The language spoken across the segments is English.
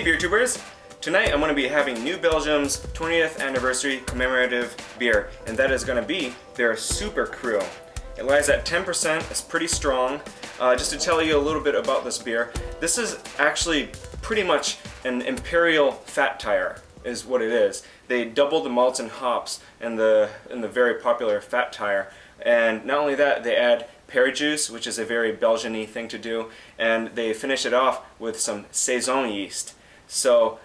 Hey beer tubers! Tonight I'm going to be having New Belgium's 20th anniversary commemorative beer, and that is going to be their Super Crew. It lies at 10%, it's pretty strong. Just to tell you a little bit about this beer, this is actually pretty much an Imperial Fat Tire, is what it is. They double the malts and hops in the very popular Fat Tire, and not only that, they add pear juice, which is a very Belgian-y thing to do, and they finish it off with some saison yeast. So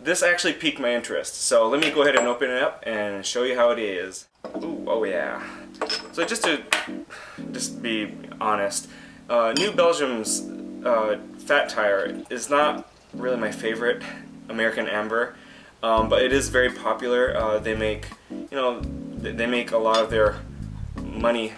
this actually piqued my interest. So let me go ahead and open it up and show you how it is. Ooh, oh yeah. So just to be honest, New Belgium's Fat Tire is not really my favorite American amber, but it is very popular. They make, they make a lot of their money.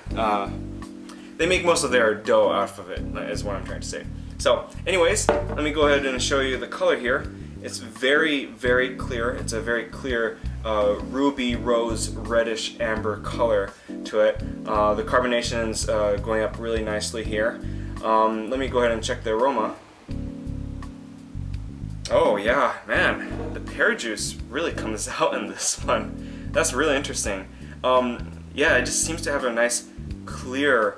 They make most of their dough out of it, is what I'm trying to say. So, anyways, let me go ahead and show you the color here. It's very, very clear. It's a very clear ruby rose reddish amber color to it. The carbonation's going up really nicely here. Let me go ahead and check the aroma. Oh yeah, man, the pear juice really comes out in this one. That's really interesting. Yeah, it just seems to have a nice, clear,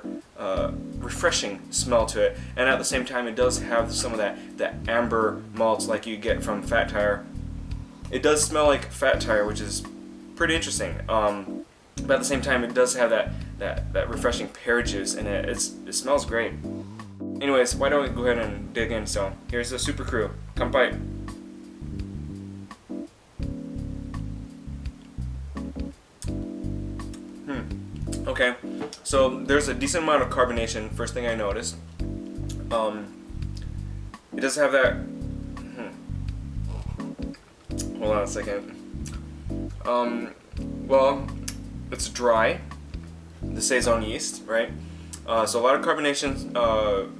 refreshing smell to it, and at the same time it does have some of that amber malts like you get from Fat Tire. It does smell like Fat Tire, which is pretty interesting, but at the same time it does have that refreshing pear juice in it. It smells great. Anyways, why don't we go ahead and dig in? So here's the Super Crew. Come bite. Okay, so there's a decent amount of carbonation, first thing I noticed. It does have that, hold on a second. Well, it's dry, the saison yeast, right? So a lot of carbonation,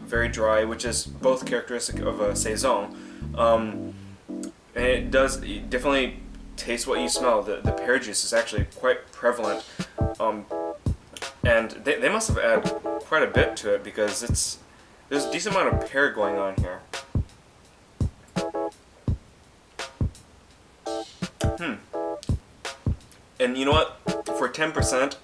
very dry, which is both characteristic of a saison. And it definitely taste what you smell. The pear juice is actually quite prevalent. And they must have added quite a bit to it because there's a decent amount of pear going on here. And you know what? For 10%,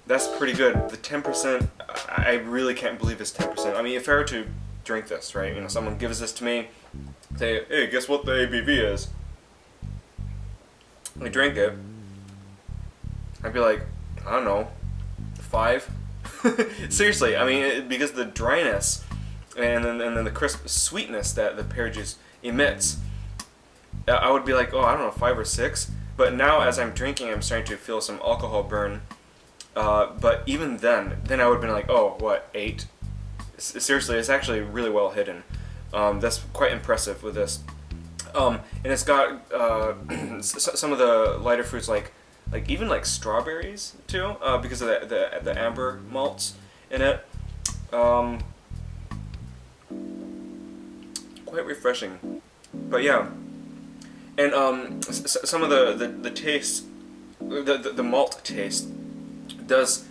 that's pretty good. The 10%, I really can't believe it's 10%. I mean, if I were to drink this, right? Someone gives this to me, say, hey, guess what the ABV is? I drink it. I'd be like, I don't know, 5? Seriously, I mean, because the dryness and then the crisp sweetness that the pear juice emits, I would be like, oh, I don't know, 5 or 6. But now as I'm drinking, I'm starting to feel some alcohol burn. But even then I would have been like, oh, what, 8? Seriously, it's actually really well hidden. That's quite impressive with this. And it's got some of the lighter fruits like even like strawberries too, because of the amber malts in it. Quite refreshing, but yeah. And some of the taste, the malt taste, does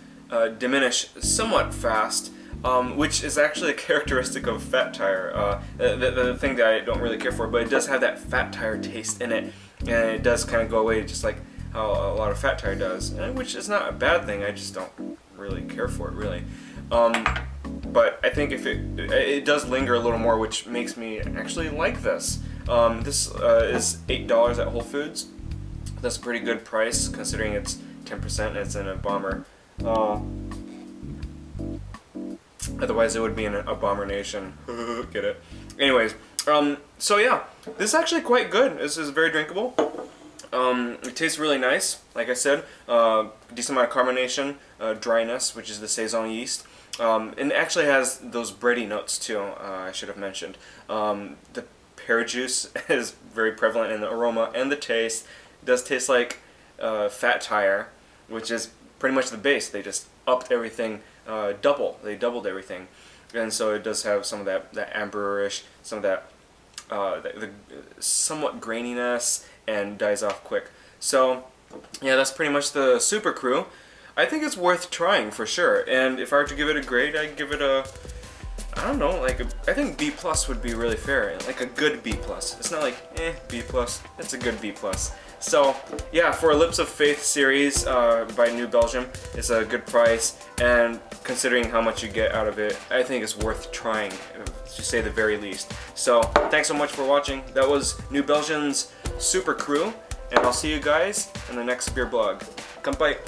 diminish somewhat fast, which is actually a characteristic of Fat Tire. The thing that I don't really care for, but it does have that Fat Tire taste in it, and it does kind of go away just like how a lot of Fat Tire does, which is not a bad thing. I just don't really care for it, really. But I think if it does linger a little more, which makes me actually like this. This is $8 at Whole Foods. That's a pretty good price considering it's 10% and it's in a bomber. Otherwise it would be in a bomber nation. Get it? Anyways, so yeah, this is actually quite good. This is very drinkable. It tastes really nice, like I said. Decent amount of carbonation, dryness, which is the saison yeast. And it actually has those bready notes too, I should have mentioned. The pear juice is very prevalent in the aroma and the taste. It does taste like Fat Tire, which is pretty much the base. They just upped everything double. They doubled everything. And so it does have some of that amberish, some of that the somewhat graininess, and dies off quick. So yeah, that's pretty much the Super Crew. I think it's worth trying for sure, and if I were to give it a grade, I'd give it a I don't know, like I think B plus would be really fair, like a good B plus. It's not like B plus. It's a good B plus. So yeah, for a Lips of Faith series by New Belgium, it's a good price, and considering how much you get out of it, I think it's worth trying, to say the very least. So thanks so much for watching. That was New Belgium's Super Crew, and I'll see you guys in the next beer blog. Kampai!